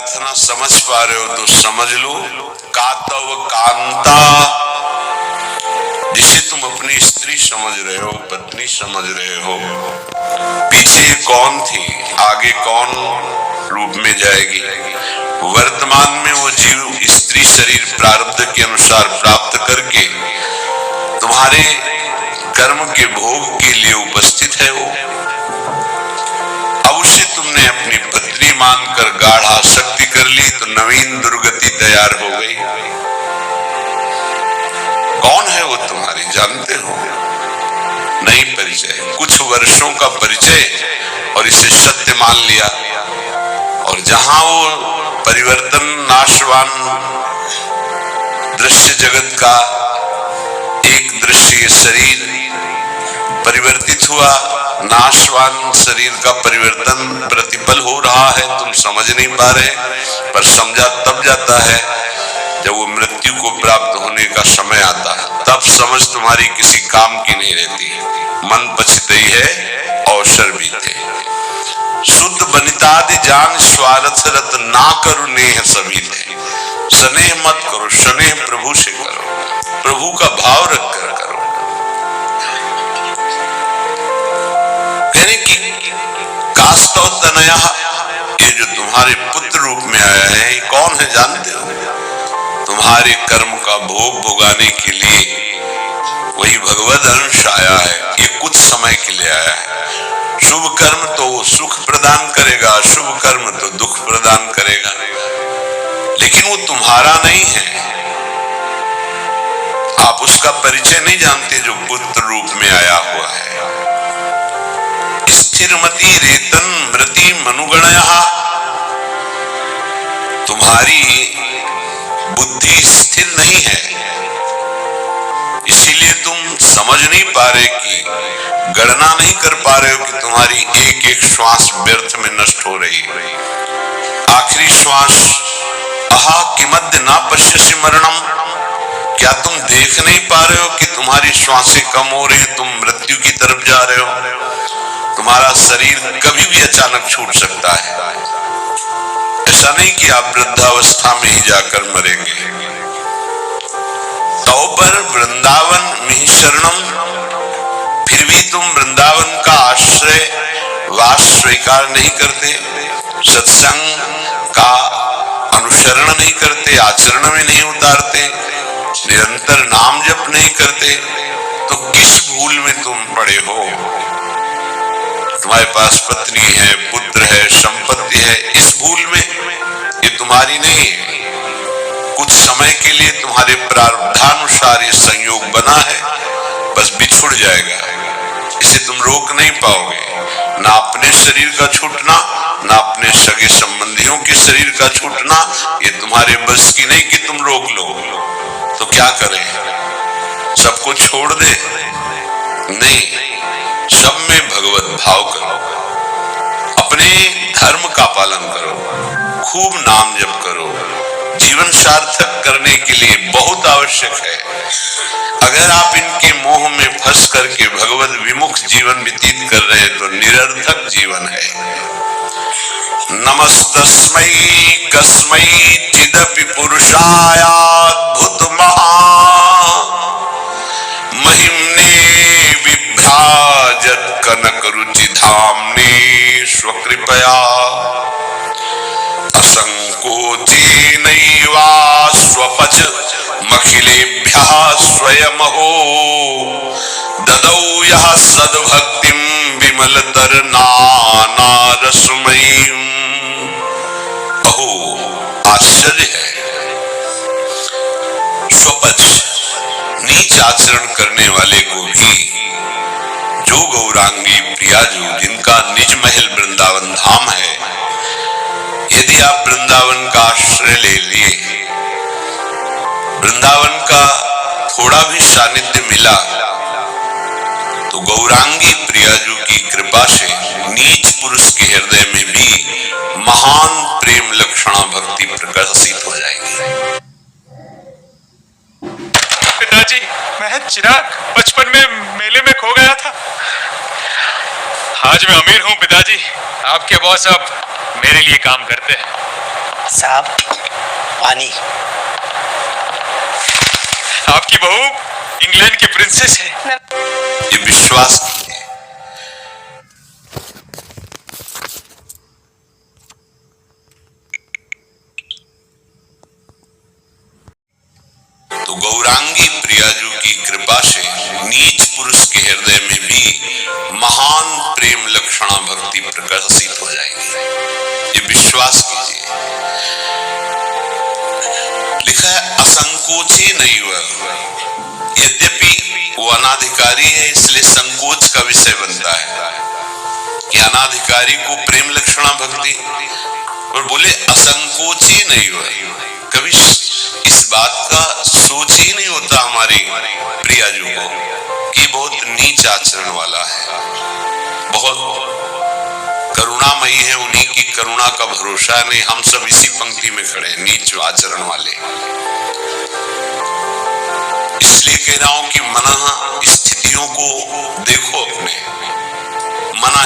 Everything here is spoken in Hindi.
प्रार्थना समझ पा रहे हो तो समझ लो। कातव कांता, जिसे तुम अपनी स्त्री समझ रहे हो, पत्नी समझ रहे हो, पीछे कौन थी, आगे कौन रूप में जाएगी। वर्तमान में वो जीव स्त्री शरीर प्रारब्ध के अनुसार प्राप्त करके तुम्हारे कर्म के भोग के लिए उपस्थित है। वो अब उसे तुमने अपनी पत्नी मानकर गाढ़ आसक्ति कर ली तो नवीन दुर्गति तैयार हो गई। कौन है वो तुम्हारी, जानते हो? नहीं परिचय, कुछ वर्षों का परिचय और इसे सत्य मान लिया। और जहां वो परिवर्तन नाशवान दृश्य जगत का एक दृश्य शरीर परिवर्तित हुआ, नाशवान शरीर का परिवर्तन प्रतिपल हो रहा है, तुम समझ नहीं पा रहे, पर समझा तब जाता है जब वो मृत्यु को प्राप्त होने का समय आता है। तब समझ तुम्हारी किसी काम की नहीं रहती। मन पछतई है अवसर बीते। शुद्ध बनितादि जान स्वार्थ रत ना करो नेह सभी थे। स्नेह मत करो, स्नेह प्रभु से करो, प्रभु का भाव रख कर करो। कहने की कास्तव तनया, ये जो तुम्हारे पुत्र रूप में आया है, ये कौन है जानते हो? तुम्हारे कर्म का भोग भोगाने के लिए वही भगवद अंश आया है। ये कुछ समय के लिए आया है। शुभ कर्म तो सुख प्रदान करेगा, अशुभ कर्म तो दुख प्रदान करेगा, लेकिन वो तुम्हारा नहीं है। आप उसका परिचय नहीं जानते जो पुत्र रूप में आया हुआ है। स्थिरमति रेतन मृति मनुगणया, तुम्हारी बुद्धि स्थिर नहीं है, इसीलिए तुम समझ नहीं पा रहे कि गणना नहीं कर पा रहे हो कि तुम्हारी एक एक श्वास व्यर्थ में नष्ट हो रही है। आखिरी श्वास अहा किमद्य ना पश्यसि मरणम, क्या तुम देख नहीं पा रहे हो कि तुम्हारी श्वासें कम हो रही है, तुम मृत्यु की तरफ जा रहे हो। तुम्हारा शरीर कभी भी अचानक छूट सकता है। ऐसा नहीं कि आप वृद्धावस्था में ही जाकर मरेंगे। तो पर वृंदावन मिहि शरणम, फिर भी तुम वृंदावन का आश्रय वास स्वीकार नहीं करते, सत्संग का अनुसरण नहीं करते, आचरण में नहीं उतारते, निरंतर नाम जप नहीं करते, तो किस भूल में तुम पड़े हो? तुम्हारे पास पत्नी है, पुत्र है, संपत्ति है, इस भूल में, ये तुम्हारी नहीं है। कुछ समय के लिए तुम्हारे प्रारब्धानुसार ये संयोग बना है, बस बिछुड़ जाएगा, इसे तुम रोक नहीं पाओगे। ना अपने शरीर का छूटना, ना अपने सगे संबंधियों के शरीर का छूटना, ये तुम्हारे बस की नहीं कि तुम रोक लो। तो क्या करें? सबको छोड़ दे? नहीं, सब में भगवत भाव करो, अपने धर्म का पालन करो, खूब नाम जप करो। जीवन सार्थक करने के लिए बहुत आवश्यक है। अगर आप इनके मोह में फंस करके भगवत विमुख जीवन व्यतीत कर रहे हैं तो निरर्थक जीवन है। नमस्तस्मै कस्मै चिदपि पुरुषायाद्भुत महिम्ने विभ्राजत कनक रुचि धाम्ने स्वकृपया असंकोचेनैवा स्वपच मखिलेभ्यः स्वयमहो ददौ यः सद्भक्तिं विमलतर नानारसमयीं। अहो आश्चर्य है, स्वपच नीच आचरण करने वाले को भी जो गौरांगी प्रियाजू जिनका निज महल वृंदावन धाम है, यदि आप वृंदावन का आश्रय ले लिए, वृंदावन का थोड़ा भी सानिध्य मिला, तो गौरांगी प्रियाजू की कृपा से नीच पुरुष के हृदय में भी महान प्रेम लक्षणा भक्ति प्रकाशित हो जाएगी। पिताजी, मैं चिराग बचपन में मेले में खो गया था। आज मैं अमीर हूँ पिताजी, आपके बॉस अब मेरे लिए काम करते हैं। साहब पानी। आपकी बहू इंग्लैंड की प्रिंसेस है। ये विश्वास कीजिए। तो गौरांगी प्रियाजू की कृपा से नीच पुरुष के हृदय में भी महान प्रेम लक्षणा भक्ति प्रकाशित हो जाएगी। ये विश्वास कीजिए। लिखा है असंकोची नहीं हुआ। यद्यपि वो अनाधिकारी है इसलिए संकोच का विषय बनता है कि अनाधिकारी को प्रेम लक्षणा भक्ति, और बोले असंकोची नहीं हुआ। कभी इस बात का सोच ही नहीं होता हमारी प्रियाजू को कि बहुत नीच आचरण वाला है, बहुत करुणामयी है, उन्हीं की करुणा का भरोसा नहीं। हम सब इसी पंक्ति में खड़े हैं, नीच आचरण वाले। इसलिए कह रहा हूं कि मना स्थितियों को देखो, अपने मना